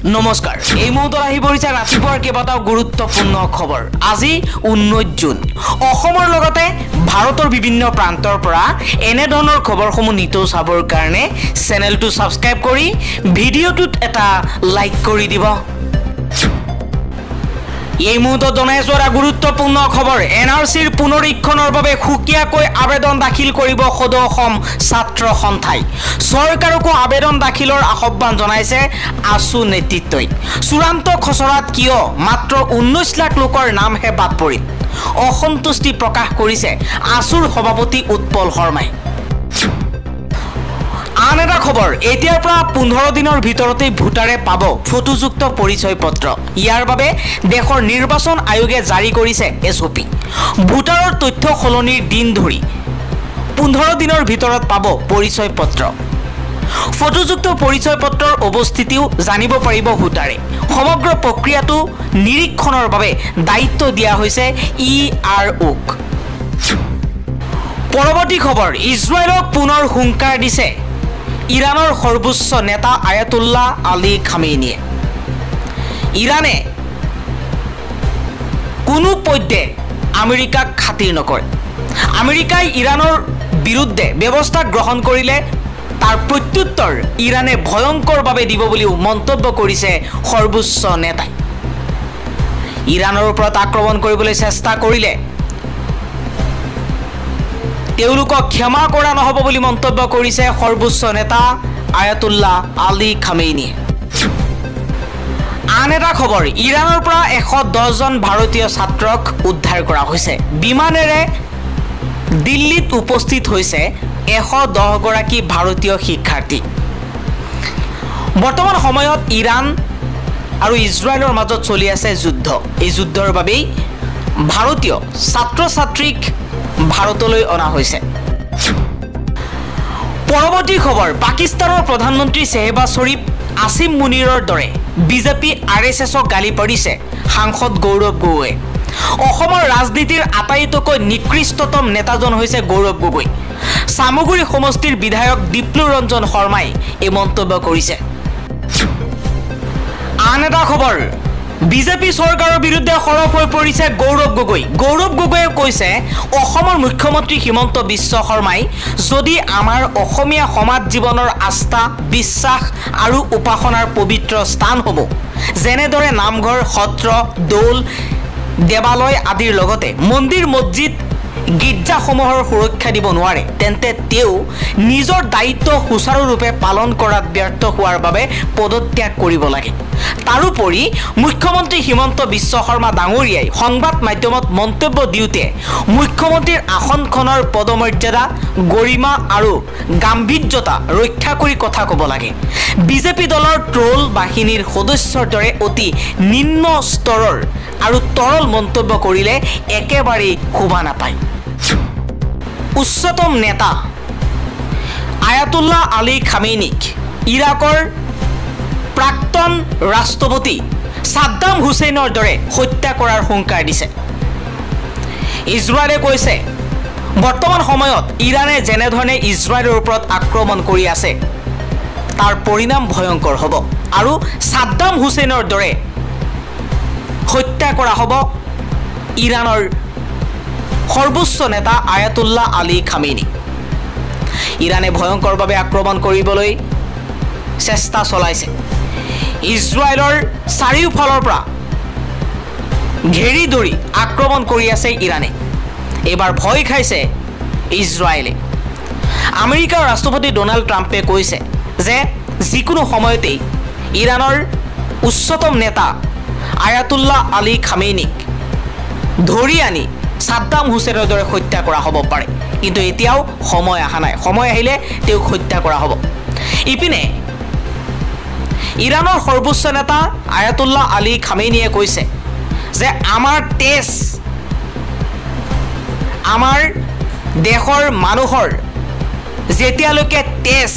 নমস্কাৰ এই মুহূৰ্তত আহি পৰিছে ৰাতিপুৱাৰ কেইবাটাও গুৰুত্বপূৰ্ণ খবৰ আজি 19 জুন অসমৰ লগতে ভাৰতৰ বিভিন্ন প্ৰান্তৰ পৰা এনে ধৰণৰ খবৰসমূহ নিতৌ চাবৰ কাৰণে চেনেলটো সাবস্ক্ৰাইব কৰি ভিডিঅ'টোত এটা লাইক কৰি দিব এই মুহূৰ্তত জনাইছো এটা গুৰুত্বপূৰ্ণ খবৰ এনআৰসিৰ পুনৰীক্ষণৰ বাবে খুকিয়াকৈ আবেদন দাখিল কৰিব সদৌ অসম ছাত্ৰ সন্থাই চৰকাৰকো আবেদন দাখিলৰ আহ্বান জনাইছে আসু নেতৃত্বই চূড়ান্ত খচৰাত কিয় মাত্ৰ 19 লাখ লোকৰ নামহে বাদ পৰিল অসন্তুষ্টি প্ৰকাশ কৰিছে আসুৰ সভাপতি উৎপল শৰ্মাই আন এটা খবৰ এতিয়াৰ পৰা 15 দিনৰ ভিতৰতে ভোটাৰে পাব ফটোযুক্ত পৰিচয় পত্ৰ ইয়াৰ বাবে দেশৰ নিৰ্বাচন আয়োগে জাৰি কৰিছে এছঅপি ভোটাৰৰ তথ্য খলনিৰ দিন ধৰি 15 দিনৰ ভিতৰত পাব পৰিচয় পত্ৰ ফটোযুক্ত পৰিচয় পত্ৰৰ অৱস্থিতিও জানিব পাৰিব ভোটাৰে সমগ্ৰ প্ৰক্ৰিয়াটো নিৰীক্ষণৰ বাবে দায়িত্ব দিয়া হৈছে ইআৰঅক পৰৱৰ্তী খবৰ ইজৰাইলক পুনৰ হুংকাৰ দিছে ইৰানৰ সৰ্বোচ্চ নেতা আয়াতুল্লাহ আলী খামেইনিয়ে ইৰানে কোনো পধ্যে আমেৰিকাক খাতিৰ নকৰে আমেৰিকাই ইৰানৰ বিৰুদ্ধে ব্যৱস্থা গ্ৰহণ কৰিলে তাৰ প্ৰত্যুত্তৰ ইৰানে ভয়ংকৰভাৱে দিব বুলিও মন্তব্য কৰিছে সৰ্বোচ্চ নেতাই ইৰানৰ ওপৰত আক্ৰমণ কৰিবলৈ চেষ্টা কৰিলে তেওঁলোকক ক্ষমা কৰা নহব বুলি মন্তব্য কৰিছে সৰ্বোচ্চ নেতা আয়াতুল্লাহ আলী খামেইনিয়ে আন এটা খবৰ ইৰানৰ পৰা 110 জন ভাৰতীয় ছাত্ৰক উদ্ধাৰ কৰা হৈছে বিমানেৰে দিল্লীত উপস্থিত হৈছে 110 গৰাকী ভাৰতীয় শিক্ষাৰ্থী বৰ্তমান সময়ত ইৰাণ আৰু ইজৰাইলৰ মাজত চলি আছে যুদ্ধ এই যুদ্ধৰ বাবেই ভাৰতীয় ছাত্ৰ-ছাত্ৰীক ভাৰতলৈ অনা হৈছে পৰৱৰ্তী খবৰ পাকিস্তানৰ প্ৰধানমন্ত্ৰী শ্বেহবাজ শ্বৰীফ আসিম মুনিৰৰ দৰে বিজেপি আৰএছএছক গালি পাৰিছে সাংসদ গৌৰৱ গগৈ অসমৰ ৰাজনীতিৰ আটাইতকৈ নিকৃষ্টতম নেতাজন হৈছে গৌৰৱ গগৈ সামগুৰি সমষ্টিৰ বিধায়ক দীপ্লু ৰঞ্জন শৰ্মাই এই মন্তব্য কৰিছে আন এটা খবৰ বিজেপি চৰকাৰৰ বিৰুদ্ধে সৰব হৈ পৰিছে গৌৰৱ গগৈয়ে কৈছে অসমৰ মুখ্যমন্ত্ৰী হিমন্ত বিশ্ব শৰ্মাই যদি আমাৰ অসমীয়া সমাজ জীৱনৰ আস্থা বিশ্বাস আৰু উপাসনাৰ পবিত্ৰ স্থানসমূহ যেনেদৰে নামঘৰ সত্ৰ দৌল দেৱালয় আদিৰ লগতে মন্দিৰ মছজিদ গীৰ্জাসমূহৰ সুৰক্ষা দিব নোৱাৰে তেন্তে তেওঁ নিজৰ দায়িত্ব সুচাৰুৰূপে পালন কৰাত ব্যৰ্থ হোৱাৰ বাবে পদত্যাগ কৰিব লাগে তাৰোপৰি মুখ্যমন্ত্ৰী হিমন্ত বিশ্ব শৰ্মা ডাঙৰীয়াই সংবাদ মাধ্যমত মন্তব্য দিওঁতে মুখ্যমন্ত্ৰীৰ আসনখনৰ পদমৰ্যাদা গৰিমা আৰু গাম্ভীৰ্যতা ৰক্ষা কৰি কথা ক'ব লাগে বিজেপি দলৰ ট্ৰল বাহিনীৰ সদস্যৰ দৰে অতি নিম্ন স্তৰৰ আৰু তৰল মন্তব্য কৰিলে একেবাৰে শোভা নাপায় উচ্চতম নেতা আয়াতুল্লাহ আলী খামেইনিক ইৰাকৰ প্ৰাক্তন ৰাষ্ট্ৰপতি সাদ্দাম হুছেইনৰ দৰে হত্যা কৰাৰ হুংকাৰ দিছে ইজৰাইলে কৈছে বৰ্তমান সময়ত ইৰানে যেনেধৰণে ইজৰাইলৰ ওপৰত আক্ৰমণ কৰি আছে তাৰ পৰিণাম ভয়ংকৰ হ'ব আৰু সাদ্দাম হুছেইনৰ দৰে হত্যা কৰা হ'ব ইৰানৰ সৰ্বোচ্চ নেতা আয়াতুল্লাহ আলী খামেইনি ইৰানে ভয়ংকৰভাৱে আক্ৰমণ কৰিবলৈ চেষ্টা চলাইছে ইজৰাইলৰ চাৰিওফালৰ পৰা ঘেৰি ধৰি আক্ৰমণ কৰি আছে ইৰানে এবাৰ ভয় খাইছে ইজৰাইলে আমেৰিকাৰ ৰাষ্ট্ৰপতি ডোনাল্ড ট্ৰাম্পে কৈছে যে যিকোনো সময়তেই ইৰানৰ উচ্চতম নেতা আয়াতুল্লাহ আলী খামেইনিক ধৰি আনি সাদ্দাম হুছেইনৰ দৰে হত্যা কৰা হ'ব পাৰে কিন্তু এতিয়াও সময় অহা নাই সময় আহিলে তেওঁক হত্যা কৰা হ'ব ইপিনে ইৰানৰ সৰ্বোচ্চ নেতা আয়াতুল্লাহ আলী খামেইনিয়ে কৈছে যে আমাৰ দেশৰ মানুহৰ যেতিয়ালৈকে তেজ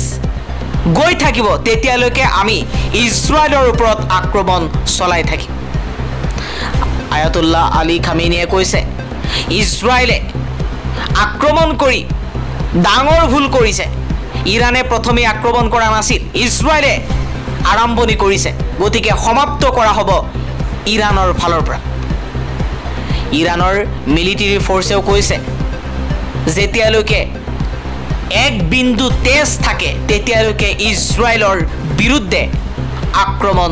গৈ থাকিব তেতিয়ালৈকে আমি ইজৰাইলৰ ওপৰত আক্ৰমণ চলাই থাকিম আয়াতুল্লাহ আলী খামেইনিয়ে কৈছে ইজৰাইলে আক্ৰমণ কৰি ডাঙৰ ভুল কৰিছে ইৰানে প্ৰথমে আক্ৰমণ কৰা নাছিল ইজৰাইলে আৰম্ভণি কৰিছে গতিকে সমাপ্ত কৰা হ'ব ইৰাণৰ ফালৰ পৰা ইৰাণৰ মিলিটাৰী ফৰ্চেও কৈছে যেতিয়ালৈকে এক বিন্দু তেজ থাকে তেতিয়ালৈকে ইজৰাইলৰ বিৰুদ্ধে আক্ৰমণ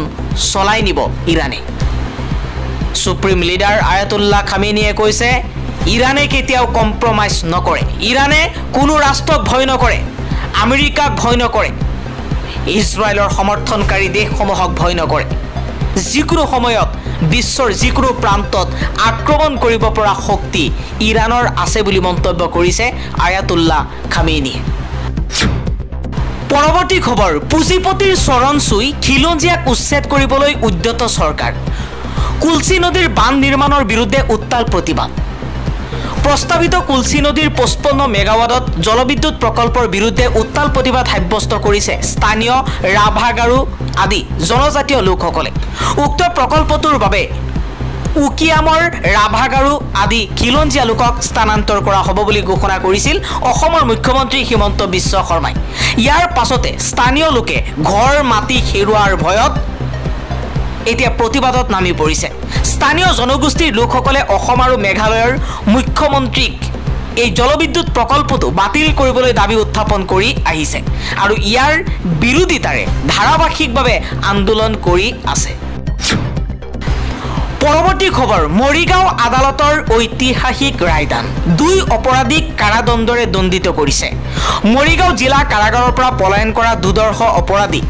চলাই নিব ইৰাণে সুপ্ৰিম লিডাৰ আয়াতুল্লাহ খামেনিয়ে কৈছে ইৰাণে কেতিয়াও কম্প্ৰমাইজ নকৰে ইৰাণে কোনো ৰাষ্ট্ৰক ভয় নকৰে আমেৰিকাক ভয় নকৰে ইজৰাইলৰ সমৰ্থনকাৰী দেশসমূহক ভয় নকৰে যিকোনো সময়ত বিশ্বৰ যিকোনো প্ৰান্তত আক্ৰমণ কৰিব পৰা শক্তি ইৰাণৰ আছে বুলি মন্তব্য কৰিছে আয়াতুল্লাহ খামেনিয়ে পৰৱৰ্তী খবৰ পুঁজিপতিৰ চৰণ চুই খিলঞ্জীয়াক উচ্ছেদ কৰিবলৈ উদ্যত চৰকাৰ কুলচি নদীৰ বান্ধ নিৰ্মাণৰ বিৰুদ্ধে উত্তাল প্ৰতিবাদ প্ৰস্তাৱিত কুলচি নদীৰ 55 মেগাৱাটত জলবিদ্যুৎ প্ৰকল্পৰ বিৰুদ্ধে উত্তাল প্ৰতিবাদ সাব্যস্ত কৰিছে স্থানীয় ৰাভা গাৰো আদি জনজাতীয় লোকসকলে উক্ত প্ৰকল্পটোৰ বাবে উকিয়ামৰ ৰাভা গাৰো আদি খিলঞ্জীয়া লোকক স্থানান্তৰ কৰা হ'ব বুলি ঘোষণা কৰিছিল অসমৰ মুখ্যমন্ত্ৰী হিমন্ত বিশ্ব শৰ্মাই ইয়াৰ পাছতে স্থানীয় লোকে ঘৰ মাটি হেৰুৱাৰ ভয়ত এতিয়া প্ৰতিবাদত নামি পৰিছে স্থানীয় জনগোষ্ঠীৰ লোকসকলে অসম আৰু মেঘালয়ৰ মুখ্যমন্ত্ৰীক এই জলবিদ্যুৎ প্ৰকল্পটো বাতিল কৰিবলৈ দাবী উত্থাপন কৰি আহিছে আৰু ইয়াৰ বিৰোধিতাৰে ধাৰাবাহিকভাৱে আন্দোলন কৰি আছে পৰৱৰ্তী খবৰ মৰিগাঁও আদালতৰ ঐতিহাসিক ৰায়দান দুই অপৰাধীক কাৰাদণ্ডৰে দণ্ডিত কৰিছে মৰিগাঁও জিলা কাৰাগাৰৰ পৰা পলায়ন কৰা দুদৰ্শ অপৰাধী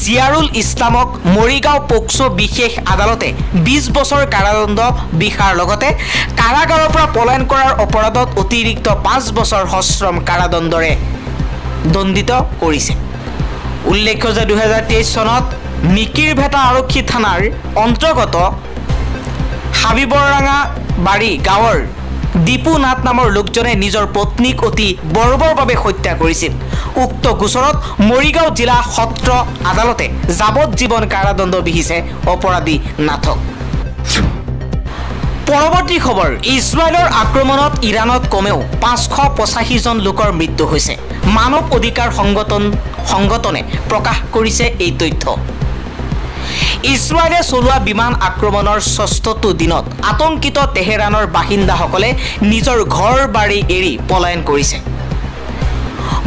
জিয়াৰুল ইছলামক মৰিগাঁও পোক্সো বিশেষ আদালতে 20 বছৰ কাৰাদণ্ড বিহাৰ লগতে কাৰাগাৰৰ পৰা পলায়ন কৰাৰ অপৰাধত অতিৰিক্ত 5 বছৰ সশ্ৰম কাৰাদণ্ডৰে দণ্ডিত কৰিছে উল্লেখ্য যে 2023 চনত মিকিৰভেটা আৰক্ষী থানাৰ অন্তৰ্গত হাবিবৰৰাঙা বাৰী গাঁৱৰ দীপু নাথ নামৰ লোকজনে নিজৰ পত্নীক অতি বৰ্বৰভাৱে হত্যা কৰিছিল উক্ত গোচৰত মৰিগাঁও জিলা সত্ৰ আদালতে যাৱজ্জীৱন কাৰাদণ্ড বিহিছে অপৰাধী নাথক পৰৱৰ্তী খবৰ ইজৰাইলৰ আক্ৰমণত ইৰাণত কমেও 585 জন লোকৰ মৃত্যু হৈছে মানৱ অধিকাৰ সংগঠনে প্ৰকাশ কৰিছে এই তথ্য ইজৰাইলে চলোৱা বিমান আক্ৰমণৰ 6টো দিনত আতংকিত তেহেৰানৰ বাসিন্দাসকলে নিজৰ ঘৰ বাৰী এৰি পলায়ন কৰিছে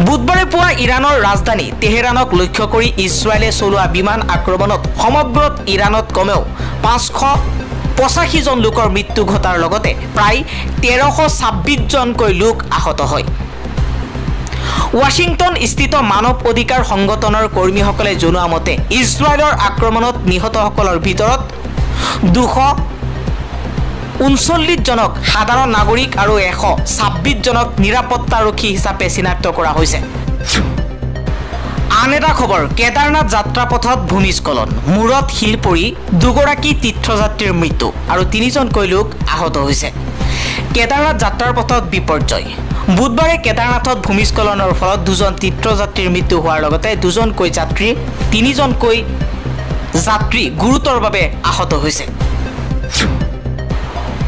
বুধবাৰে পুৱা ইৰাণৰ ৰাজধানী তেহেৰানক লক্ষ্য কৰি ইজৰাইলে চলোৱা বিমান আক্ৰমণত সমগ্ৰত ইৰাণত কমেও 585 জন লোকৰ মৃত্যু ঘটাৰ লগতে প্ৰায় 1326 জনকৈ লোক আহত হয় ৱাশ্বিংটন স্থিত মানৱ অধিকাৰ সংগঠনৰ কৰ্মীসকলে জনোৱা মতে ইজৰাইলৰ আক্ৰমণত নিহতসকলৰ ভিতৰত 239 জনক সাধাৰণ নাগৰিক আৰু 126 জনক নিৰাপত্তাৰক্ষী হিচাপে চিনাক্ত কৰা হৈছে আন এটা খবৰ কেদাৰনাথ যাত্ৰাপথত ভূমিস্খলন মূৰত শিল পৰি দুগৰাকী তীৰ্থযাত্ৰীৰ মৃত্যু আৰু 3 জনকৈ লোক আহত হৈছে কেদাৰনাথ যাত্ৰাৰ পথত বিপৰ্যয় বুধবাৰে কেদাৰনাথত ভূমিস্খলনৰ ফলত 2জন তীৰ্থযাত্ৰীৰ মৃত্যু হোৱাৰ লগতে 2জনকৈ যাত্ৰী 3জনকৈ যাত্ৰী গুৰুতৰভাৱে আহত হৈছে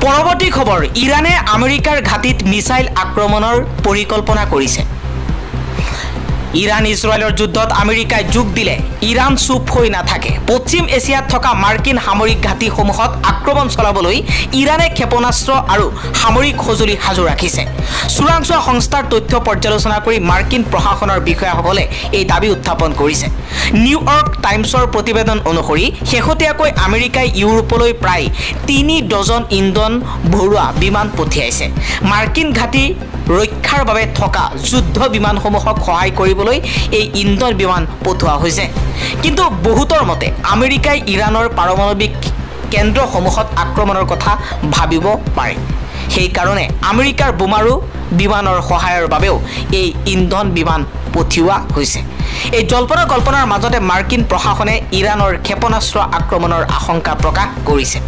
পৰৱৰ্তী খবৰ ইৰাণে আমেৰিকাৰ ঘাটিত মিছাইল আক্ৰমণৰ পৰিকল্পনা কৰিছে ইৰাণ ইজৰাইলৰ যুদ্ধত আমেৰিকাই যোগ দিলে ইৰাণ চুপ হৈ নাথাকে পশ্চিম এছিয়াত থকা মাৰ্কিন সামৰিক ঘাটিসমূহত আক্ৰমণ চলাবলৈ ইৰাণে ক্ষেপণাস্ত্ৰ আৰু সামৰিক সঁজুলি সাজু ৰাখিছে চোৰাংচোৱা সংস্থাৰ তথ্য পৰ্যালোচনা কৰি মাৰ্কিন প্ৰশাসনৰ বিষয়াসকলে এই দাবী উত্থাপন কৰিছে নিউয়ৰ্ক টাইমছৰ প্ৰতিবেদন অনুসৰি শেহতীয়াকৈ আমেৰিকাই ইউৰোপলৈ প্ৰায় 3 ডজন ইন্ধন ভৰোৱা বিমান পঠিয়াইছে মাৰ্কিন ঘাটি ৰক্ষাৰ বাবে থকা যুদ্ধ বিমানসমূহক সহায় কৰিবলৈ এই ইন্ধন বিমান পঠোৱা হৈছে কিন্তু বহুতৰ মতে আমেৰিকাই ইৰাণৰ পাৰমাণৱিক কেন্দ্ৰসমূহত আক্ৰমণৰ কথা ভাবিব পাৰে সেই কাৰণে আমেৰিকাৰ বোমাৰু বিমানৰ সহায়ৰ বাবেও এই ইন্ধন বিমান পঠিওৱা হৈছে এই জল্পনা কল্পনাৰ মাজতে মাৰ্কিন প্ৰশাসনে ইৰাণৰ ক্ষেপণাস্ত্ৰ আক্ৰমণৰ আশংকা প্ৰকাশ কৰিছে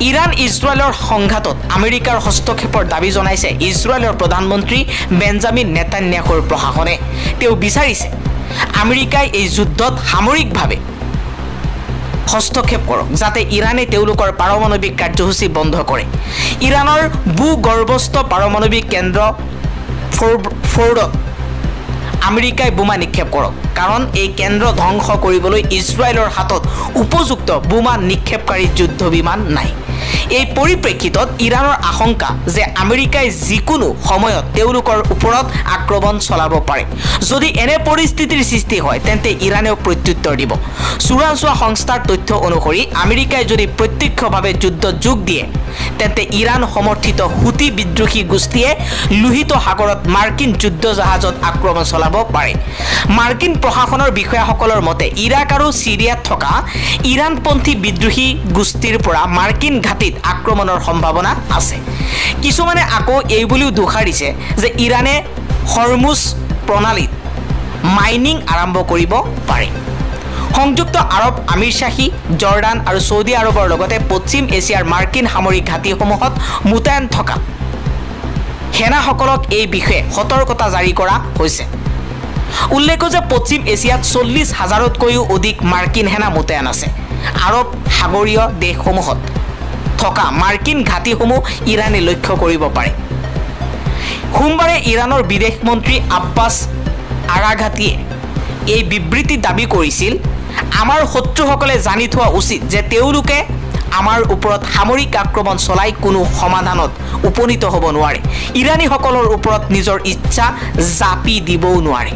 ইৰাণ ইজৰাইলৰ সংঘাতত আমেৰিকাৰ হস্তক্ষেপৰ দাবী জনাইছে ইজৰাইলৰ প্ৰধানমন্ত্ৰী বেঞ্জামিন নেতান্যাহুৰ প্ৰশাসনে তেওঁ বিচাৰিছে আমেৰিকাই এই যুদ্ধত সামৰিকভাৱে হস্তক্ষেপ কৰক যাতে ইৰাণে তেওঁলোকৰ পাৰমাণৱিক কাৰ্যসূচী বন্ধ কৰে ইৰাণৰ ভূগৰ্ভস্থ পাৰমাণৱিক কেন্দ্ৰ ফৰ্ডত আমেৰিকাই বোমা নিক্ষেপ কৰক, কাৰণ এই কেন্দ্ৰ ধ্বংস কৰিবলৈ ইজৰাইলৰ হাতত উপযুক্ত বোমা নিক্ষেপকাৰী যুদ্ধ বিমান নাই। এই পৰিপ্ৰেক্ষিতত ইৰাণৰ আশংকা যে আমেৰিকাই যিকোনো সময়ত তেওঁলোকৰ ওপৰত আক্ৰমণ চলাব পাৰে। যদি এনে পৰিস্থিতিৰ সৃষ্টি হয় তেন্তে ইৰাণেও প্ৰত্যুত্তৰ দিব। চোৰাংচোৱা সংস্থাৰ তথ্য অনুসৰি আমেৰিকাই যদি প্ৰত্যক্ষভাৱে যুদ্ধত যোগ দিয়ে তেন্তে ইৰাণ সমৰ্থিত হুতি বিদ্ৰোহী গোষ্ঠীয়ে লোহিত সাগৰত মাৰ্কিন যুদ্ধ জাহাজত আক্ৰমণ চলাব পাৰে। মাৰ্কিন প্ৰশাসনৰ বিষয়াসকলৰ মতে ইৰাক আৰু চিৰিয়াত থকা ইৰাণপন্থী বিদ্ৰোহী গোষ্ঠীৰ পৰা মাৰ্কিন ঘাটিত আক্ৰমণৰ সম্ভাৱনা আছে। কিছুমানে আকৌ এই বুলিও দোষাৰিছে যে ইৰাণে হৰমুজ প্ৰণালীত মাইনিং আৰম্ভ কৰিব পাৰে। সংযুক্ত আৰব আমিৰশ্বাহী, জৰ্ডান আৰু ছৌদি আৰবৰ লগতে পশ্চিম এছিয়াৰ মাৰ্কিন সামৰিক ঘাটিসমূহত মোতায়েন থকা সেনাসকলক এই বিষয়ে সতৰ্কতা জাৰি কৰা হৈছে। উল্লেখ্য যে পশ্চিম এছিয়াত 40,000তকৈও অধিক মাৰ্কিন সেনা মোতায়েন আছে। আৰব সাগৰীয় দেশসমূহত থকা মাৰ্কিন ঘাটিসমূহ ইৰাণে লক্ষ্য কৰিব পাৰে। সোমবাৰে ইৰাণৰ বিদেশ মন্ত্ৰী আব্বাছ আৰাঘাটিয়ে এই বিবৃতি দাবী কৰিছিল, আমাৰ শত্ৰুসকলে জানি থোৱা উচিত যে তেওঁলোকে আমাৰ ওপৰত সামৰিক আক্ৰমণ চলাই কোনো সমাধানত উপনীত হ'ব নোৱাৰে। ইৰাণীসকলৰ ওপৰত নিজৰ ইচ্ছা জাপি দিবও নোৱাৰে।